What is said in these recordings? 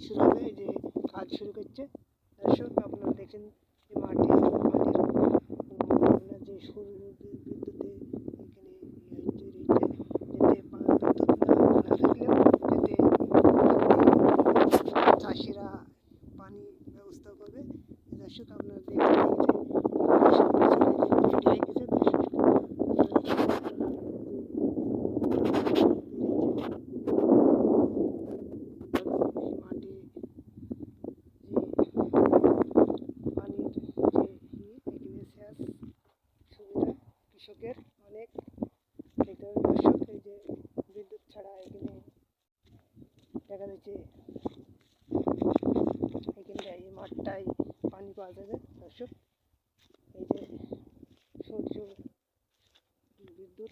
শুরু হবে, যে কাজ শুরু করছে। দর্শক আপনারা দেখছেন যে মাঠে পানির যে সৌর বিদ্যুতে এখানে তৈরি হচ্ছে, যাতে বিদ্যুৎ না থাকলেও যাতে চাষিরা পানি ব্যবস্থা করবে। দর্শক আপনারা দেখছেন কৃষকের অনেক দেখতে হবে। দর্শক এই যে বিদ্যুৎ ছাড়া এখানে দেখা যাচ্ছে এখানটায় এই মাঠটায় পানি পাওয়া যাবে। দর্শক এই যে সূর্য বিদ্যুৎ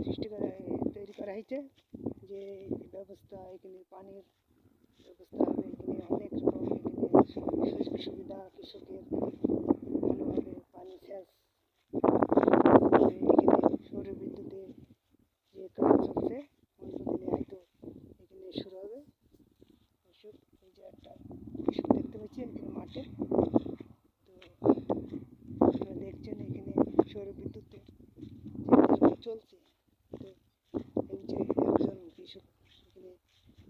সৃষ্টি করা তৈরি করা হয়েছে, যে ব্যবস্থা এখানে পানির ব্যবস্থা হবে। এখানে অনেক রকম এখানে সুযোগ সুবিধা কৃষকের ভালোভাবে পানি সেচ সৌর বিদ্যুতে যে কাজ চলছে, অল্প দিনে হয়তো এখানে শুরু হবে। দর্শক এই যে একটা কৃষক দেখতে পাচ্ছি এখানে মাঠে, তো আপনারা দেখছেন এখানে সৌর বিদ্যুতে যে চলছে। তো এই যে একজন কৃষক এখানে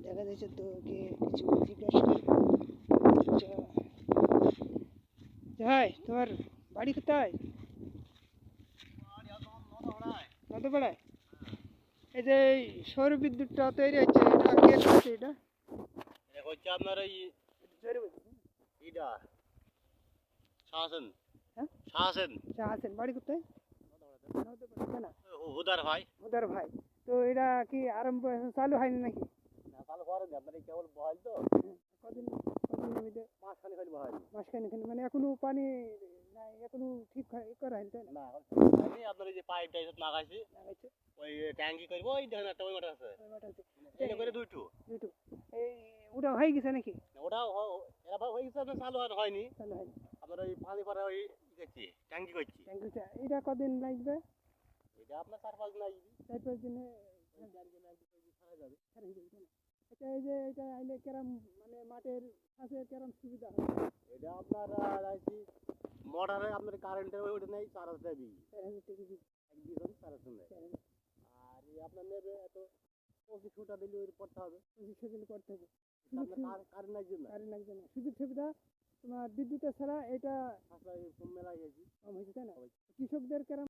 দেখা যাচ্ছে, তো কে কিছু জিজ্ঞাসা করবে। ভাই তোমার বাড়ি কোথায়? নদপাড়ায়। এই যে সৌর বিদ্যুৎটা তৈরি হচ্ছে, এটা কে করছে? এটা হচ্ছে আপনার ওই ইটা শাহসেন। হ্যাঁ, শাহসেন বাড়ি কোথায়? না, হুদার ভাই। হুদার ভাই। তো এটা কি আরম্ভ চালু হয়নি নাকি? চালু করেন আপনার কেবল বহাল তো। কদিন কদিন জমিতে? মাসখানি খালি বহাল। মাঝখানে মানে এখনো পানি নাই, এখনো ঠিক করা হয়নি, তাই না? আপনার এই যে পাইপ টাইপ লাগাইছি, ওই ট্যাঙ্কি করবো, ওই দেখেন একটা ওই মাঠ আছে, এটা করে দুইটো এই ওটা হয়ে গেছে নাকি? ওটাও এরা হয়ে গেছে, আপনার চালু আর হয়নি। চালু হয়নি। আপনার ওই পানি পরে ওই করছি, ট্যাঙ্কি করছি। এটা কদিন লাগবে? এটা আপনার 4-5 দিন লাগবে। 4-5 দিনে ছাড়া যাবে। আচ্ছা, এই যে এটা আইলে কেরাম মানে মাঠের কাছে কেরাম সুবিধা হয়? এটা আপনার আইছি মোটরে আপনার কারেন্টের ওইটা নেই 4,000 টাকা বিল। 4,000 টাকা বিল। এক দিন 4,000 নেয়। আর আপনার নেবে এত 25 টাকা দিলে ওই পড়তে হবে। 25 দিলে করতে হবে। কারেন্ট লাগবে না। কারেন্ট লাগবে না। সুযোগ সুবিধা তোমার বিদ্যুতের ছাড়া এটা মেলা কম হয়েছে, তাই না? কৃষকদের কেরাম